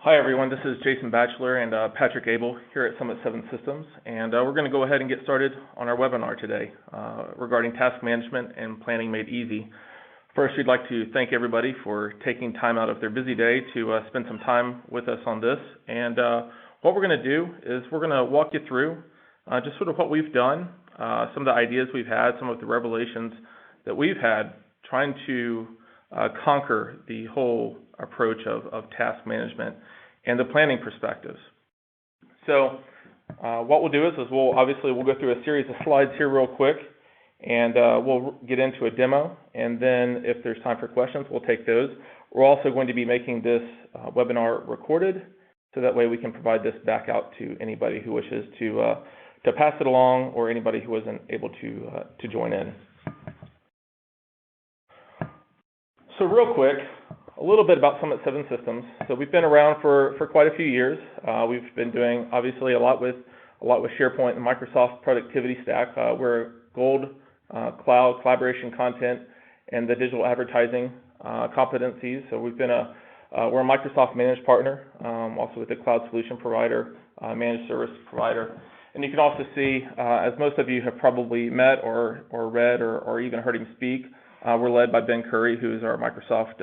Hi everyone, this is Jason Batchelor and Patrick Abel here at Summit 7 Systems, and we're going to go ahead and get started on our webinar today regarding task management and planning made easy. First, we'd like to thank everybody for taking time out of their busy day to spend some time with us on this. And what we're going to do is we're going to walk you through just sort of what we've done, some of the ideas we've had, some of the revelations that we've had trying to conquer the whole approach of task management and the planning perspectives. So what we'll do is we'll go through a series of slides here real quick, and we'll get into a demo, and then if there's time for questions, we'll take those. We're also going to be making this webinar recorded, so that way we can provide this back out to anybody who wishes to pass it along, or anybody who wasn't able to join in. So real quick, a little bit about Summit 7 Systems. So we've been around for quite a few years. We've been doing obviously a lot with SharePoint and Microsoft productivity stack. We're a gold cloud collaboration content and the digital advertising competencies. So we're a Microsoft managed partner, also with a cloud solution provider, managed service provider. And you can also see, as most of you have probably met or read or even heard him speak, we're led by Ben Curry, who's our Microsoft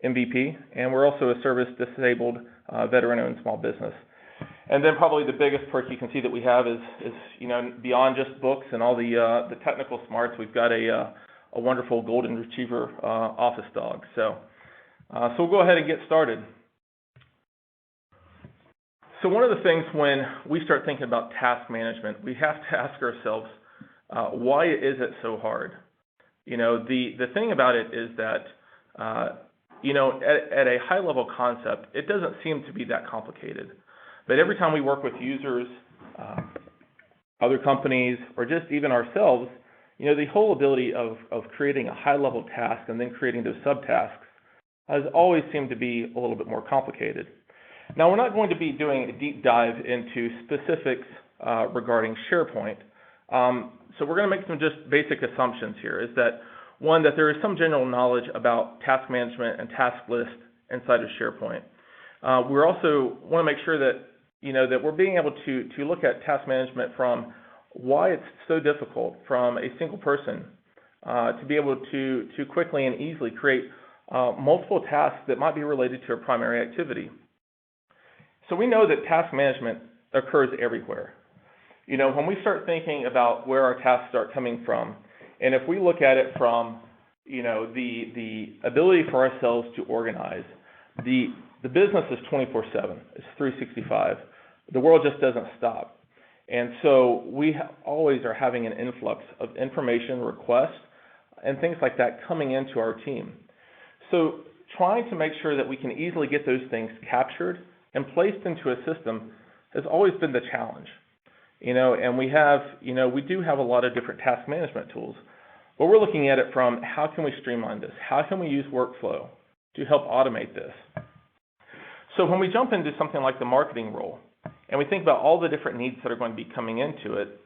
MVP, and we're also a service-disabled veteran-owned small business. And then probably the biggest perk you can see that we have is beyond just books and all the technical smarts, we've got a wonderful golden retriever office dog. So we'll go ahead and get started. So one of the things when we start thinking about task management, we have to ask ourselves, why is it so hard? The thing about it is that, at a high level concept, it doesn't seem to be that complicated. But every time we work with users, other companies, or just even ourselves, the whole ability of creating a high level task and then creating those subtasks has always seemed to be a little bit more complicated. Now, we're not going to be doing a deep dive into specifics regarding SharePoint. So we're going to make some just basic assumptions here, is that one, that there is some general knowledge about task management and task list inside of SharePoint. We also want to make sure that that we're being able to look at task management from why it's so difficult from a single person to be able to quickly and easily create multiple tasks that might be related to a primary activity. So we know that task management occurs everywhere. When we start thinking about where our tasks start coming from, and if we look at it from, the ability for ourselves to organize, the business is 24/7, it's 365. The world just doesn't stop. And so we always are having an influx of information, requests, and things like that coming into our team. So trying to make sure that we can easily get those things captured and placed into a system has always been the challenge. And we do have a lot of different task management tools, but we're looking at it from how can we streamline this? How can we use workflow to help automate this? So when we jump into something like the marketing role, and we think about all the different needs that are going to be coming into it,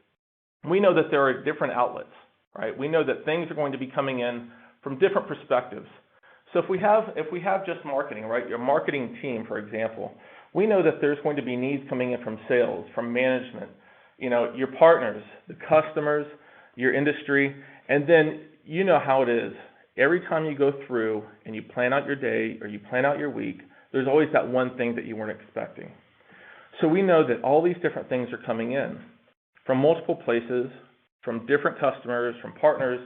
we know that there are different outlets, right? We know that things are going to be coming in from different perspectives. So if we have just marketing, right, your marketing team, for example, we know that there's going to be needs coming in from sales, from management, your partners, the customers, your industry, and then how it is. Every time you go through and you plan out your day or you plan out your week, there's always that one thing that you weren't expecting. So we know that all these different things are coming in from multiple places, from different customers, from partners,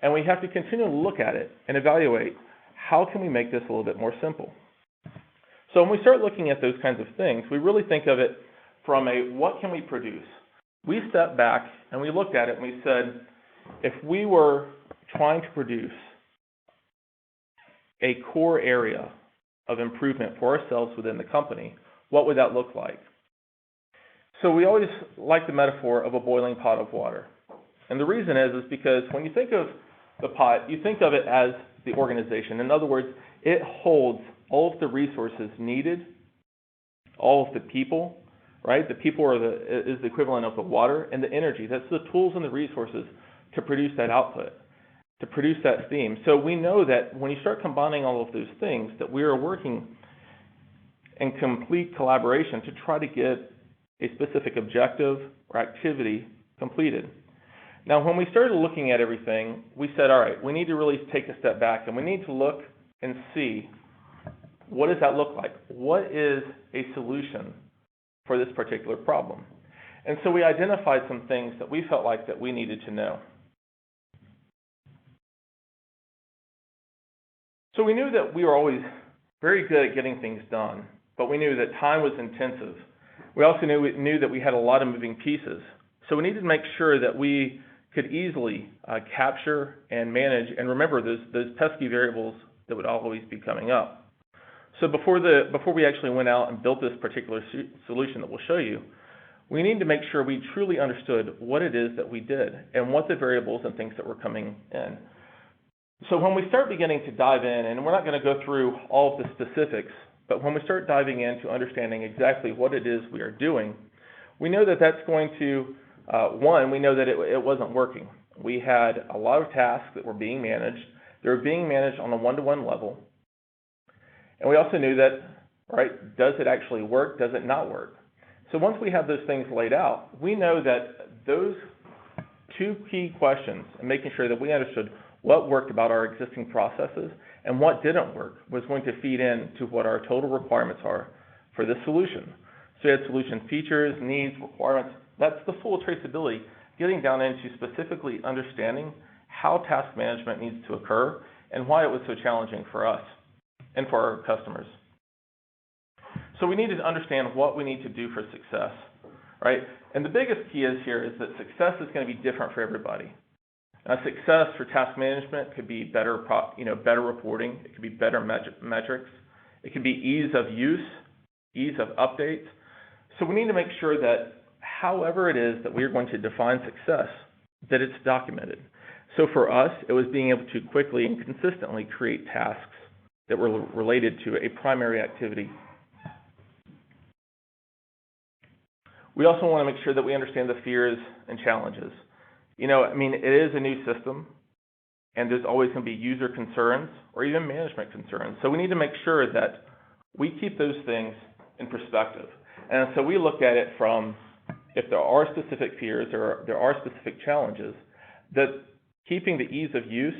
and we have to continue to look at it and evaluate how can we make this a little bit more simple. So when we start looking at those kinds of things, we really think of it from a what can we produce? We stepped back and we looked at it and we said, if we were trying to produce a core area of improvement for ourselves within the company, what would that look like? So we always like the metaphor of a boiling pot of water. And the reason is because when you think of the pot, you think of it as the organization. In other words, it holds all of the resources needed, all of the people, right? The people is the equivalent of the water, and the energy. That's the tools and the resources to produce that output, to produce that steam. So we know that when you start combining all of those things, that we are working and complete collaboration to try to get a specific objective or activity completed. Now, when we started looking at everything, we said, all right, we need to really take a step back and we need to look and see, what does that look like? What is a solution for this particular problem? And so we identified some things that we felt like that we needed to know. So we knew that we were always very good at getting things done, but we knew that time was intensive. We also knew that we had a lot of moving pieces. So we needed to make sure that we could easily capture and manage and remember those pesky variables that would always be coming up. So before we actually went out and built this particular solution that we'll show you, we need to make sure we truly understood what it is that we did and what the variables and things that were coming in. So when we start beginning to dive in, and we're not going to go through all of the specifics, but when we start diving into understanding exactly what it is we are doing, we know that that's going to, we know that it wasn't working. We had a lot of tasks that were being managed. They were being managed on a one-to-one level. And we also knew that, right, does it actually work? Does it not work? So once we have those things laid out, we know that those two key questions, and making sure that we understood what worked about our existing processes and what didn't work, was going to feed into what our total requirements are for this solution. So we had solution features, needs, requirements. That's the full traceability, getting down into specifically understanding how task management needs to occur and why it was so challenging for us and for our customers. So we needed to understand what we need to do for success, right? And the biggest key here is that success is going to be different for everybody. Success for task management could be better reporting. It could be better metrics. It could be ease of use, ease of updates. So we need to make sure that however it is that we are going to define success, that it's documented. So for us, it was being able to quickly and consistently create tasks that were related to a primary activity. We also want to make sure that we understand the fears and challenges. It is a new system, and there's always going to be user concerns or even management concerns. So we need to make sure that we keep those things in perspective. And so we look at it from, if there are specific fears or there are specific challenges, that keeping the ease of use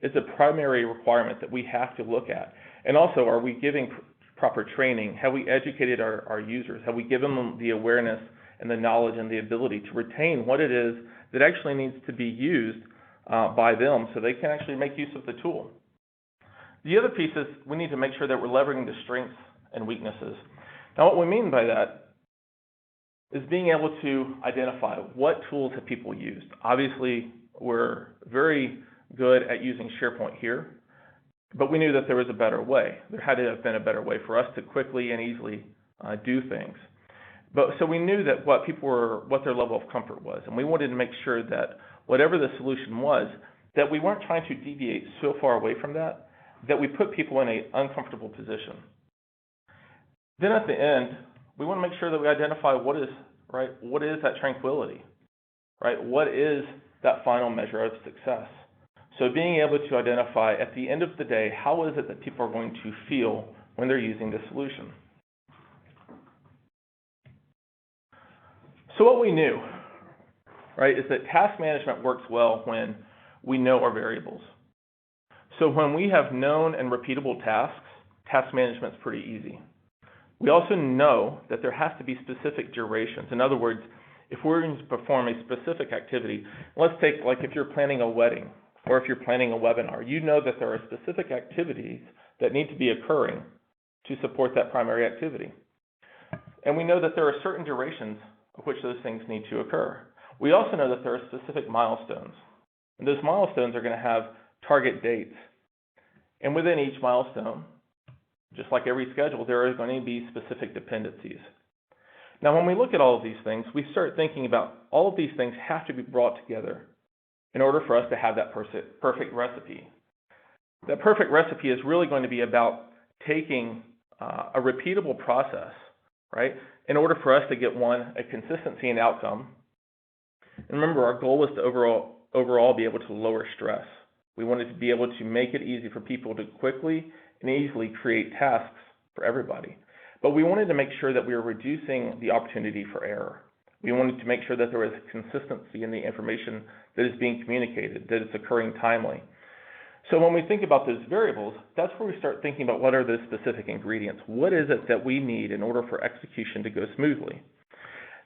is a primary requirement that we have to look at. And also, are we giving proper training? Have we educated our users? Have we given them the awareness and the knowledge and the ability to retain what it is that actually needs to be used by them so they can actually make use of the tool? The other piece is we need to make sure that we're leveraging the strengths and weaknesses. Now, what we mean by that is being able to identify what tools have people used. Obviously, we're very good at using SharePoint here, but we knew that there was a better way. There had to have been a better way for us to quickly and easily do things. So we knew that what their level of comfort was, and we wanted to make sure that whatever the solution was, that we weren't trying to deviate so far away from that we put people in an uncomfortable position. Then at the end, we want to make sure that we identify what is that tranquility, right? What is that final measure of success? So being able to identify at the end of the day, how is it that people are going to feel when they're using the solution? So what we knew, right, is that task management works well when we know our variables. So when we have known and repeatable tasks, task management is pretty easy. We also know that there has to be specific durations. In other words, if we're going to perform a specific activity, let's take, like, if you're planning a wedding or if you're planning a webinar, you know that there are specific activities that need to be occurring to support that primary activity. And we know that there are certain durations of which those things need to occur. We also know that there are specific milestones. And those milestones are going to have target dates. And within each milestone, just like every schedule, there are going to be specific dependencies. Now, when we look at all of these things, we start thinking about all of these things have to be brought together in order for us to have that perfect recipe. That perfect recipe is really going to be about taking a repeatable process, right, in order for us to get, a consistency in outcome. And remember, our goal was to overall be able to lower stress. We wanted to be able to make it easy for people to quickly and easily create tasks for everybody. but we wanted to make sure that we were reducing the opportunity for error. We wanted to make sure that there was consistency in the information that is being communicated, that it's occurring timely. So when we think about those variables, that's where we start thinking about what are those specific ingredients. What is it that we need in order for execution to go smoothly?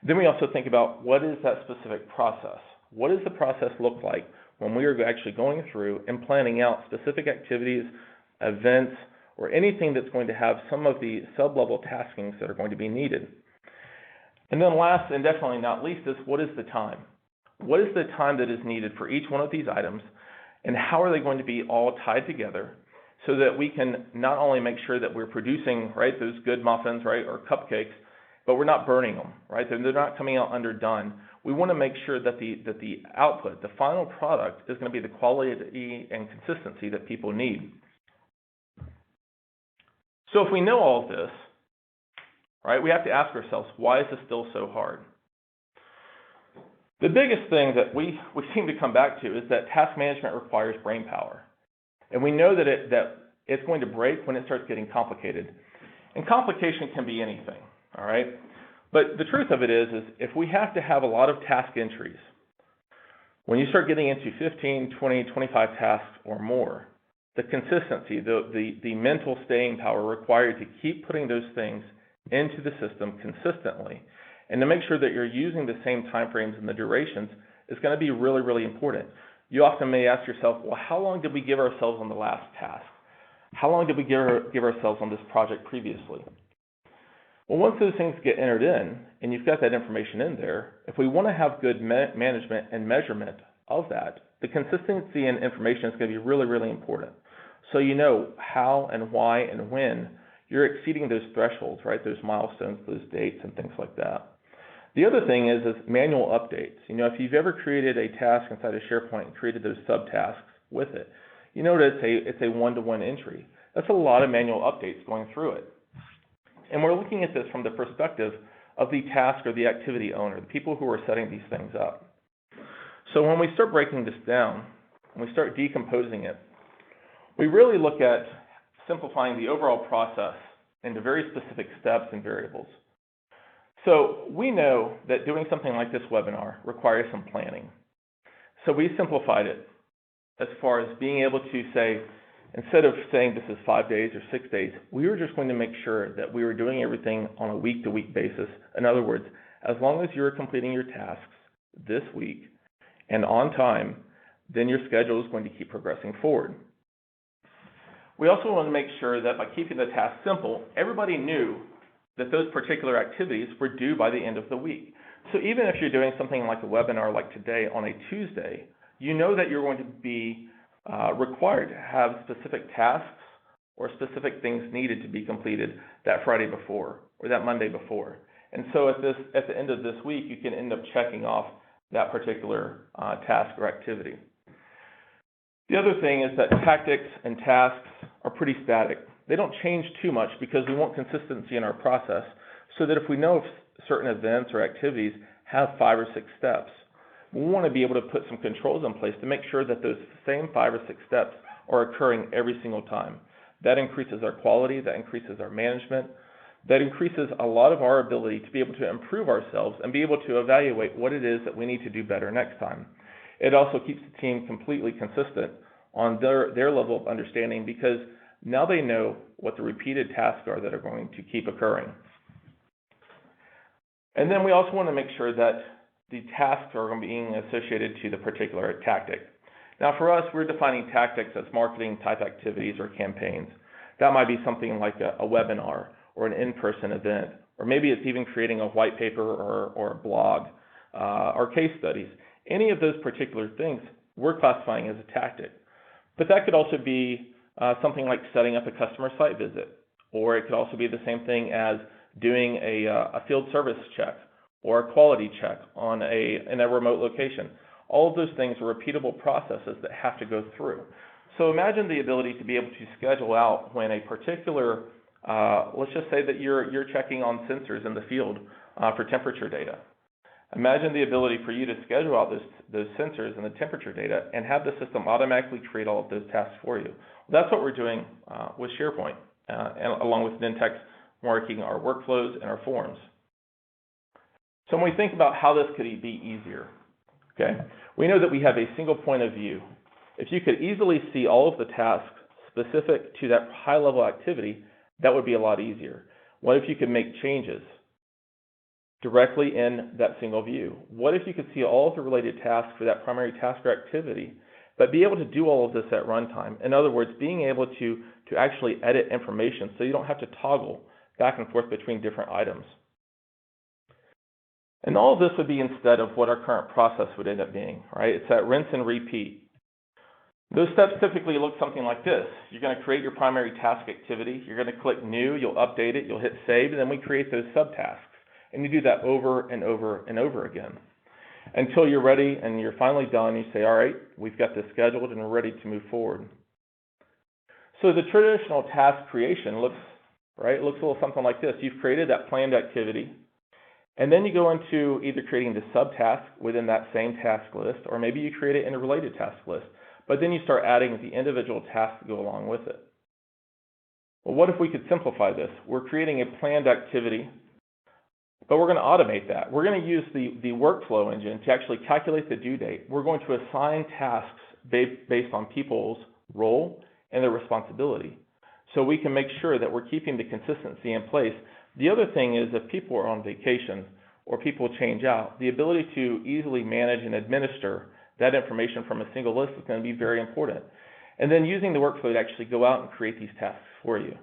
Then we also think about what is that specific process? What does the process look like when we are actually going through and planning out specific activities, events, or anything that's going to have some of the sub-level taskings that are going to be needed? And then last and definitely not least is what is the time? What is the time that is needed for each one of these items, and how are they going to be all tied together so that we can not only make sure that we're producing, right, those good muffins, right, or cupcakes, but we're not burning them, right? They're not coming out underdone. We want to make sure that the output, the final product, is going to be the quality and consistency that people need. So if we know all of this, right, we have to ask ourselves, why is this still so hard? The biggest thing that we seem to come back to is that task management requires brain power. And we know that it's going to break when it starts getting complicated. And complication can be anything, all right? But the truth of it is if we have to have a lot of task entries, when you start getting into 15, 20, 25 tasks or more, the consistency, the mental staying power required to keep putting those things into the system consistently, and to make sure that you're using the same timeframes and the durations is going to be really, really important. You often may ask yourself, well, how long did we give ourselves on the last task? How long did we give ourselves on this project previously? Well, once those things get entered in, and you've got that information in there, if we want to have good management and measurement of that, the consistency in information is going to be really, really important. So you know how and why and when you're exceeding those thresholds, right? Those milestones, those dates, and things like that. The other thing is manual updates. You know, if you've ever created a task inside of SharePoint and created those subtasks with it, you know that it's a one-to-one entry. That's a lot of manual updates going through it. And we're looking at this from the perspective of the task or the activity owner, the people who are setting these things up. So when we start breaking this down, when we start decomposing it, we really look at simplifying the overall process into very specific steps and variables. So we know that doing something like this webinar requires some planning. So we simplified it as far as being able to say, instead of saying this is 5 days or 6 days, we were just going to make sure that we were doing everything on a week-to-week basis. In other words, as long as you're completing your tasks this week and on time, then your schedule is going to keep progressing forward. We also want to make sure that by keeping the task simple, everybody knew that those particular activities were due by the end of the week. So even if you're doing something like a webinar like today on a Tuesday, you know that you're going to be required to have specific tasks or specific things needed to be completed that Friday before or that Monday before. And so at the end of this week, you can end up checking off that particular task or activity. The other thing is that tactics and tasks are pretty static. They don't change too much because we want consistency in our process, so that if we know if certain events or activities have 5 or 6 steps, we want to be able to put some controls in place to make sure that those same 5 or 6 steps are occurring every single time. That increases our quality, that increases our management, that increases a lot of our ability to be able to improve ourselves and be able to evaluate what it is that we need to do better next time. It also keeps the team completely consistent on their level of understanding, because now they know what the repeated tasks are that are going to keep occurring. And then we also want to make sure that the tasks are being associated to the particular tactic. Now for us, we're defining tactics as marketing type activities or campaigns. That might be something like a webinar or an in-person event, or maybe it's even creating a white paper or a blog or case studies. Any of those particular things we're classifying as a tactic. But that could also be something like setting up a customer site visit, or it could also be the same thing as doing a field service check or a quality check in a remote location. All of those things are repeatable processes that have to go through. So imagine the ability to be able to schedule out when a particular, let's just say that you're checking on sensors in the field for temperature data. Imagine the ability for you to schedule out those sensors and the temperature data and have the system automatically create all of those tasks for you. That's what we're doing with SharePoint and along with Nintex marking our workflows and our forms. So when we think about how this could be easier, okay, we know that we have a single point of view. If you could easily see all of the tasks specific to that high-level activity, that would be a lot easier. What if you could make changes directly in that single view? What if you could see all of the related tasks for that primary task or activity, but be able to do all of this at runtime? In other words, being able to actually edit information so you don't have to toggle back and forth between different items. And all of this would be instead of what our current process would end up being, right? It's that rinse and repeat. Those steps typically look something like this. You're going to create your primary task activity. You're going to click New. You'll update it. You'll hit Save. And then we create those subtasks. And you do that over and over and over again until you're ready and you're finally done. You say, all right, we've got this scheduled and we're ready to move forward. So the traditional task creation looks a little something like this. You've created that planned activity. And then you go into either creating the subtask within that same task list, or maybe you create it in a related task list. But then you start adding the individual tasks that go along with it. Well, what if we could simplify this? We're creating a planned activity, but we're going to automate that. We're going to use the workflow engine to actually calculate the due date. We're going to assign tasks based on people's role and their responsibility, so we can make sure that we're keeping the consistency in place. The other thing is, if people are on vacation or people change out, the ability to easily manage and administer that information from a single list is going to be very important. And then using the workflow to actually go out and create these tasks for you.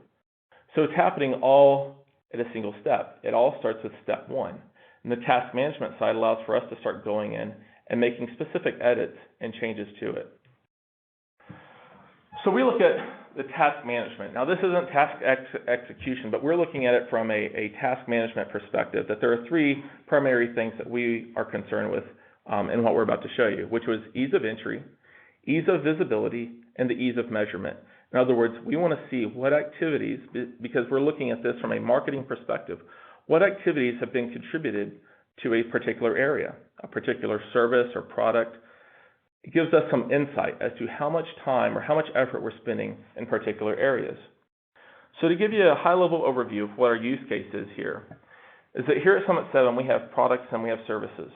So it's happening all at a single step. It all starts with step one. And the task management side allows for us to start going in and making specific edits and changes to it. So we look at the task management. Now, this isn't task execution, but we're looking at it from a task management perspective, that there are three primary things that we are concerned with in what we're about to show you, which was ease of entry, ease of visibility, and the ease of measurement. In other words, we want to see what activities, because we're looking at this from a marketing perspective, what activities have been contributed to a particular area, a particular service or product. It gives us some insight as to how much time or how much effort we're spending in particular areas. So to give you a high-level overview of what our use case is here, is that here at Summit 7 we have products and we have services.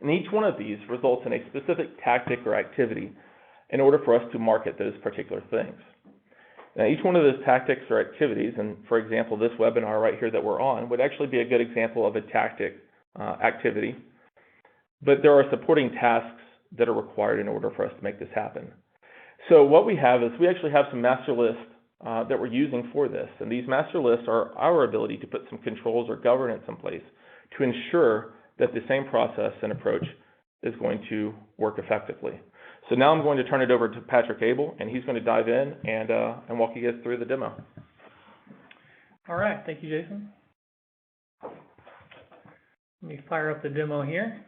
And each one of these results in a specific tactic or activity in order for us to market those particular things. Now, each one of those tactics or activities, and for example, this webinar right here that we're on, would actually be a good example of a tactic activity. But there are supporting tasks that are required in order for us to make this happen. So what we have is we actually have some master lists that we're using for this. And these master lists are our ability to put some controls or governance in place to ensure that the same process and approach is going to work effectively. So now I'm going to turn it over to Patrick Abel, and he's going to dive in and walk you guys through the demo. All right, thank you, Jason. Let me fire up the demo here.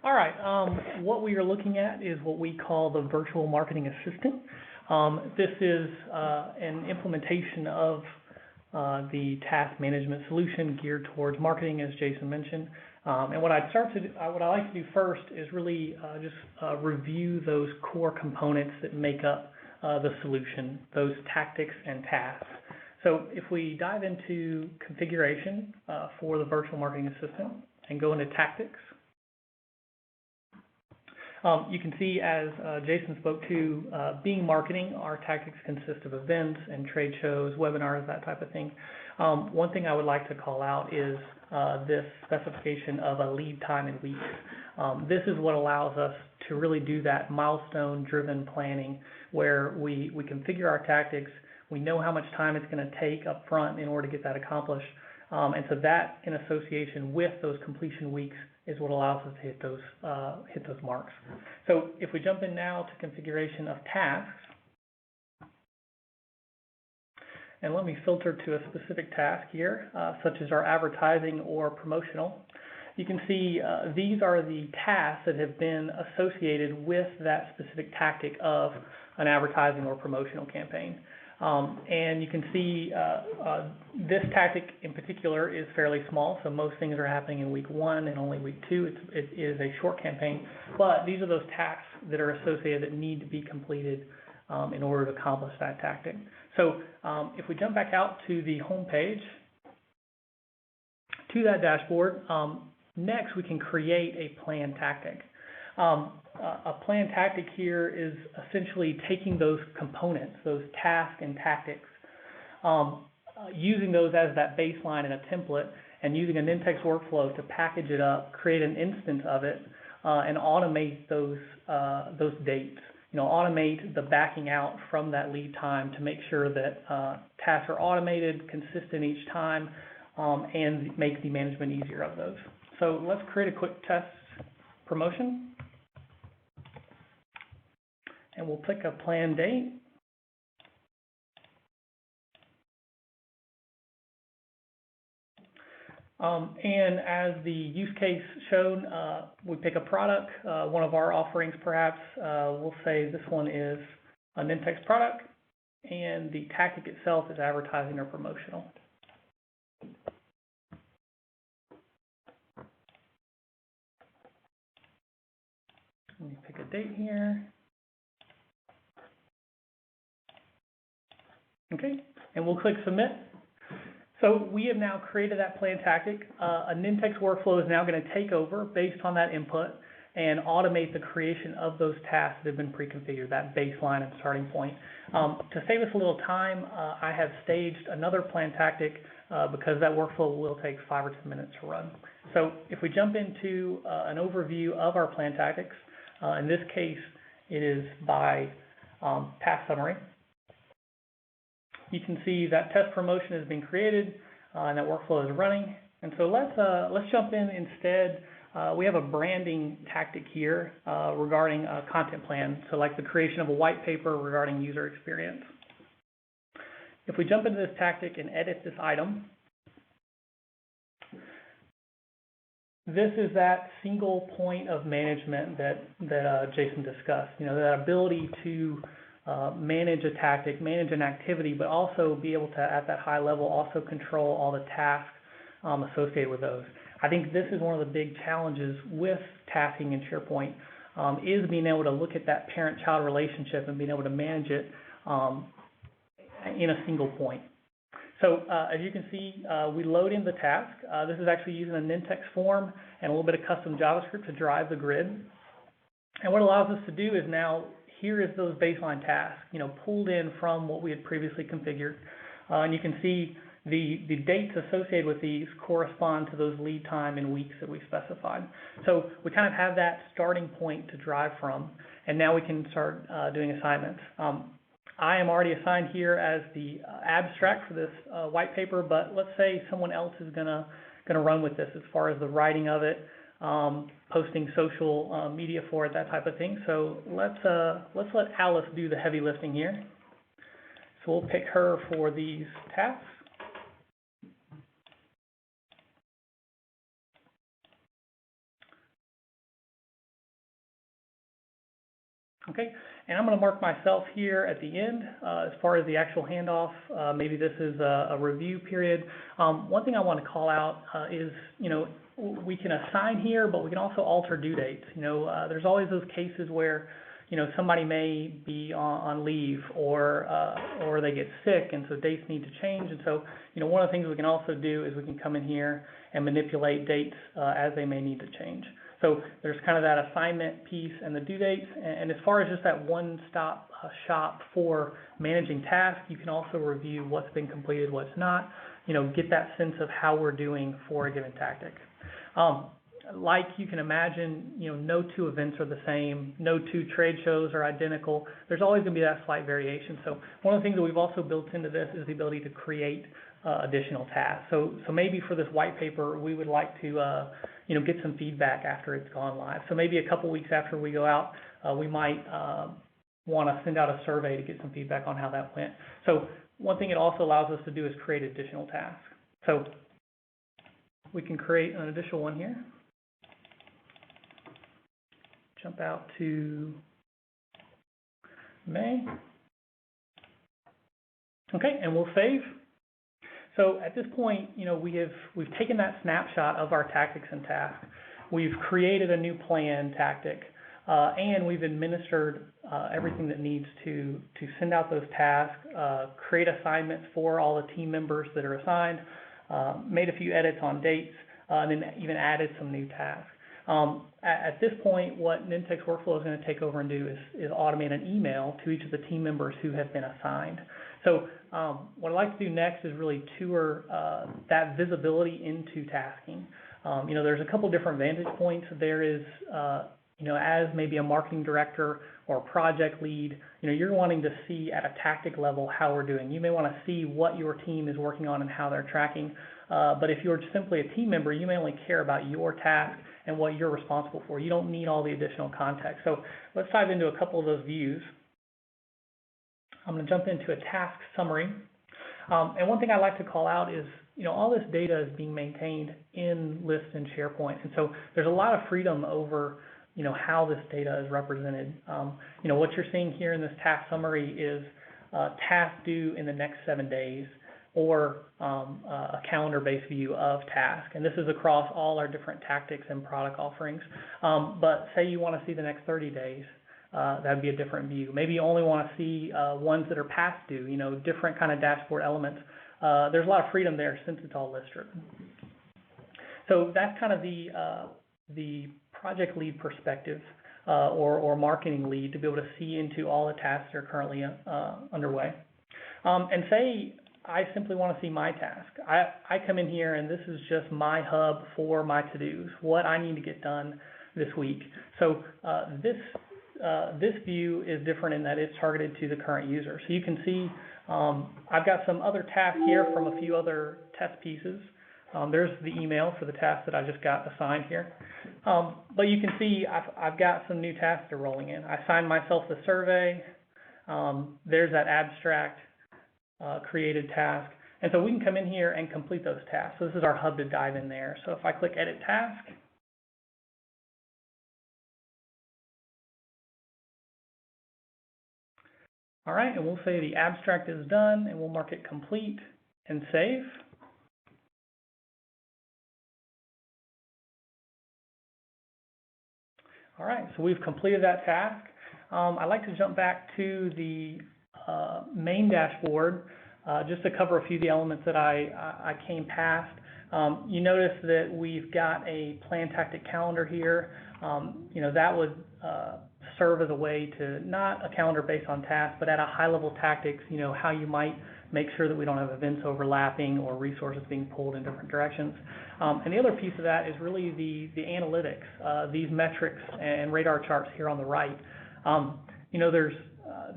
All right, what we are looking at is what we call the Virtual Marketing Assistant. This is an implementation of the task management solution geared towards marketing, as Jason mentioned. And what I like to do first is really just review those core components that make up the solution, those tactics and tasks. So if we dive into configuration for the Virtual Marketing Assistant and go into tactics, you can see, as Jason spoke to, being marketing, our tactics consist of events and trade shows, webinars, that type of thing. One thing I would like to call out is this specification of a lead time in weeks. This is what allows us to really do that milestone-driven planning where we configure our tactics, we know how much time it's going to take up front in order to get that accomplished, and so that, in association with those completion weeks, is what allows us to hit those marks. So if we jump in now to configuration of tasks, and let me filter to a specific task here, such as our advertising or promotional, you can see these are the tasks that have been associated with that specific tactic of an advertising or promotional campaign. And you can see this tactic in particular is fairly small, so most things are happening in week 1 and only week 2. It is a short campaign, but these are those tasks that are associated that need to be completed in order to accomplish that tactic. So if we jump back out to the home page, to that dashboard, next we can create a planned tactic. A planned tactic here is essentially taking those components, those tasks and tactics, using those as that baseline in a template, and using a Nintex workflow to package it up, create an instance of it, and automate those dates. Automate the backing out from that lead time to make sure that tasks are automated, consistent each time, and make the management easier of those. So let's create a quick test promotion. And we'll pick a planned date. And as the use case showed, we pick a product, one of our offerings perhaps. We'll say this one is a Nintex product, and the tactic itself is advertising or promotional. Let me pick a date here. Okay, and we'll click submit. So we have now created that planned tactic. A Nintex workflow is now going to take over based on that input and automate the creation of those tasks that have been pre-configured, that baseline and starting point. To save us a little time, I have staged another planned tactic because that workflow will take 5 or 10 minutes to run. So if we jump into an overview of our planned tactics, in this case, it is by task summary. You can see that test promotion has been created and that workflow is running. And so let's jump in instead. We have a branding tactic here regarding a content plan, so like the creation of a white paper regarding user experience. If we jump into this tactic and edit this item, this is that single point of management that Jason discussed. That ability to manage a tactic, manage an activity, but also be able to, at that high level, also control all the tasks associated with those. I think this is one of the big challenges with tasking in SharePoint, is being able to look at that parent-child relationship and being able to manage it in a single point. So as you can see, we load in the task. This is actually using a Nintex form and a little bit of custom JavaScript to drive the grid. And what it allows us to do is now, here is those baseline tasks, pulled in from what we had previously configured. And you can see the dates associated with these correspond to those lead time in weeks that we specified. So we kind of have that starting point to drive from, and now we can start doing assignments. I am already assigned here as the abstract for this white paper, but let's say someone else is gonna run with this as far as the writing of it, posting social media for it, that type of thing. So let's let Alice do the heavy lifting here. So we'll pick her for these tasks. Okay, and I'm going to mark myself here at the end as far as the actual handoff. Maybe this is a review period. One thing I want to call out is, we can assign here, but we can also alter due dates. There's always those cases where, somebody may be on leave or they get sick, and so dates need to change. And so, one of the things we can also do is we can come in here and manipulate dates as they may need to change. So there's kind of that assignment piece and the due dates. And as far as just that one-stop shop for managing tasks, you can also review what's been completed, what's not, get that sense of how we're doing for a given tactic. Like you can imagine, no two events are the same, no two trade shows are identical. There's always going to be that slight variation. So one of the things that we've also built into this is the ability to create additional tasks. So maybe for this white paper, we would like to get some feedback after it's gone live. So maybe a couple weeks after we go out, we might want to send out a survey to get some feedback on how that went. So one thing it also allows us to do is create additional tasks. So we can create an additional one here. Jump out to May. Okay, and we'll save. So at this point, we've taken that snapshot of our tactics and tasks. We've created a new plan tactic, and we've administered everything that needs to send out those tasks, create assignments for all the team members that are assigned, made a few edits on dates, and then even added some new tasks. At this point, what Nintex Workflow is going to take over and do is automate an email to each of the team members who have been assigned. So what I'd like to do next is really tour that visibility into tasking. There's a couple different vantage points. There is, as maybe a marketing director or project lead, you're wanting to see at a tactic level how we're doing. You may want to see what your team is working on and how they're tracking. But if you're simply a team member, you may only care about your task and what you're responsible for. You don't need all the additional context. So let's dive into a couple of those views. I'm going to jump into a task summary. And one thing I'd like to call out is, all this data is being maintained in lists in SharePoint. And so there's a lot of freedom over, how this data is represented. What you're seeing here in this task summary is task due in the next 7 days, or a calendar-based view of task. And this is across all our different tactics and product offerings. But say you want to see the next 30 days. That'd be a different view. Maybe you only want to see ones that are past due, different kind of dashboard elements. There's a lot of freedom there since it's all list driven. So that's kind of the project lead perspective or marketing lead to be able to see into all the tasks that are currently underway. And say I simply want to see my task. I come in here and this is just my hub for my to-dos, what I need to get done this week. So this view is different in that it's targeted to the current user. So you can see I've got some other tasks here from a few other test pieces. There's the email for the task that I just got assigned here. But you can see I've got some new tasks that are rolling in. I assigned myself the survey. There's that abstract created task. And so we can come in here and complete those tasks. So this is our hub to dive in there. So if I click Edit Task, all right, and we'll say the abstract is done, and we'll mark it complete and save. All right, so we've completed that task. I'd like to jump back to the main dashboard just to cover a few of the elements that I came past. You notice that we've got a plan tactic calendar here. That would serve as a way to not a calendar based on tasks, but at a high level tactics, how you might make sure that we don't have events overlapping or resources being pulled in different directions. And the other piece of that is really the analytics, these metrics and radar charts here on the right. There's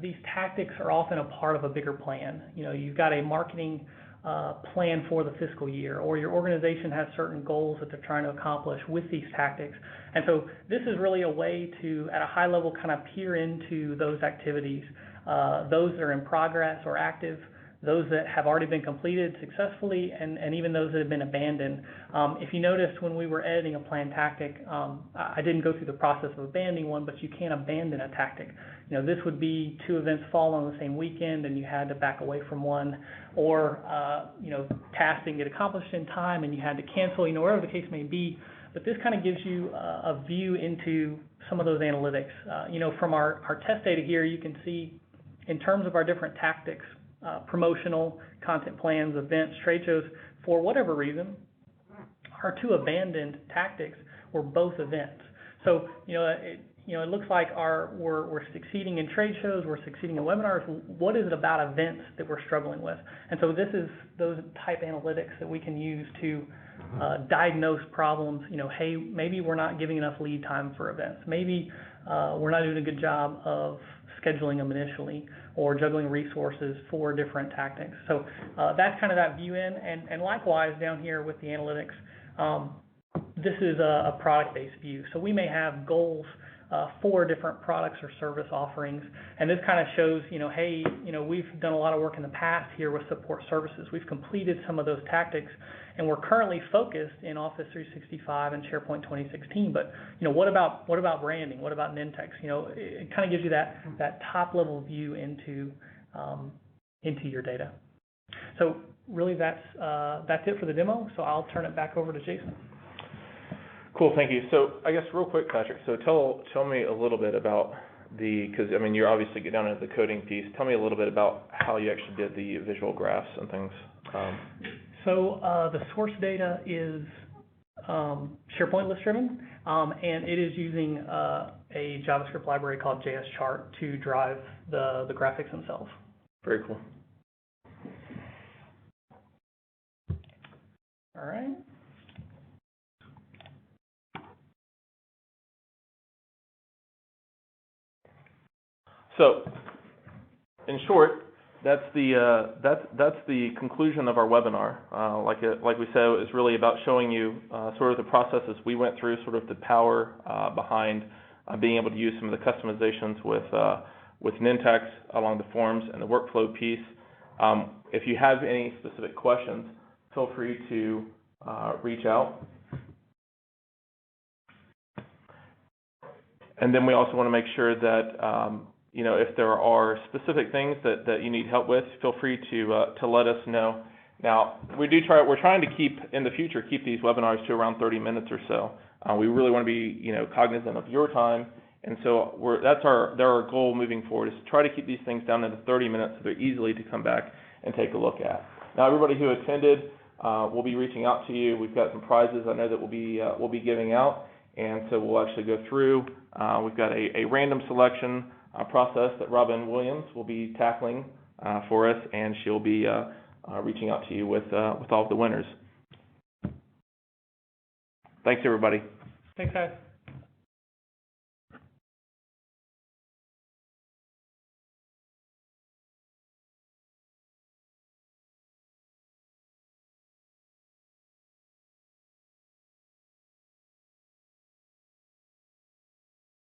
these tactics are often a part of a bigger plan. You've got a marketing plan for the fiscal year, or your organization has certain goals that they're trying to accomplish with these tactics. And so this is really a way to, at a high level, kind of peer into those activities, those that are in progress or active, those that have already been completed successfully, and even those that have been abandoned. If you noticed when we were editing a plan tactic, I didn't go through the process of abandoning one, but you can abandon a tactic. This would be 2 events fall on the same weekend and you had to back away from one, or tasks didn't get accomplished in time and you had to cancel, wherever the case may be. But this kind of gives you a view into some of those analytics. From our test data here, you can see in terms of our different tactics, promotional, content plans, events, trade shows, for whatever reason, our 2 abandoned tactics were both events. So, it looks like we're succeeding in trade shows, we're succeeding in webinars. What is it about events that we're struggling with? And so this is those type analytics that we can use to diagnose problems. Hey, maybe we're not giving enough lead time for events. Maybe we're not doing a good job of scheduling them initially, or juggling resources for different tactics. So that's kind of that view in. And likewise, down here with the analytics, this is a product-based view. So we may have goals for different products or service offerings, and this kind of shows, hey, we've done a lot of work in the past here with support services. We've completed some of those tactics, and we're currently focused in Office 365 and SharePoint 2016. But what about branding? What about Nintex? It kind of gives you that top level view into your data. So really that's it for the demo, so I'll turn it back over to Jason. Cool, thank you. So I guess real quick, Patrick, so tell me a little bit about because I mean, you're obviously get down into the coding piece. Tell me a little bit about how you actually did the visual graphs and things. So the source data is SharePoint list driven, and it is using a JavaScript library called JSChart to drive the graphics themselves. Very cool. All right. So, in short, that's the conclusion of our webinar. Like we said, it was really about showing you sort of the processes we went through, sort of the power behind being able to use some of the customizations with Nintex along the forms and the workflow piece. If you have any specific questions, feel free to reach out. And then we also want to make sure that you know, if there are specific things that you need help with, feel free to let us know. Now, we're trying to keep these webinars to around 30 minutes or so. We really want to be, you know, cognizant of your time, and so that's our goal moving forward, is to try to keep these things down into 30 minutes so they're easily to come back and take a look at. Now, everybody who attended, we'll be reaching out to you. We've got some prizes I know that we'll be giving out, and so we'll actually go through. We've got a random selection process that Robin Williams will be tackling for us, and she'll be reaching out to you with all of the winners. Thanks, everybody. Thanks, guys.